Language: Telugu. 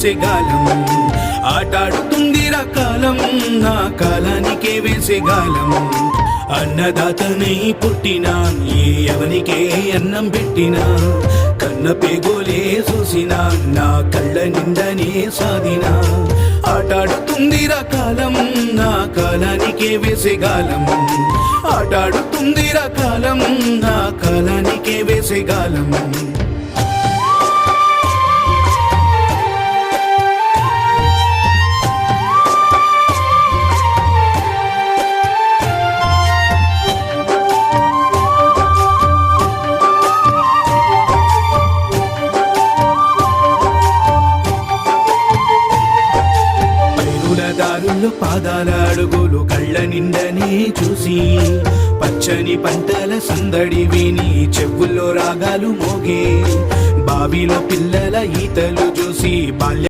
వేసేగాలం ఆటాడుతుందిరా కాలం, నా కాలానికే వేసేగాలం. అన్నదాతనై పుట్టినా ఏ ఎవనికే అన్నం పెట్టినా, కన్న పేగోలే చూసినా నా కళ్ళ నిండనే సాధినా. ఆటాడుతుందిరా కాలం, నా కాలానికే వేసేగాలం. ఆటాడుతుందిరా కాలం, నా కాలానికే వేసేగాలం. దారుల్లో పాదాల అడుగులు కళ్ళ నిండనే చూసి, పచ్చని పంటల సందడి విని చెవుల్లో రాగాలు మోగే, బావిలో పిల్లల ఈతలు చూసి బాల్య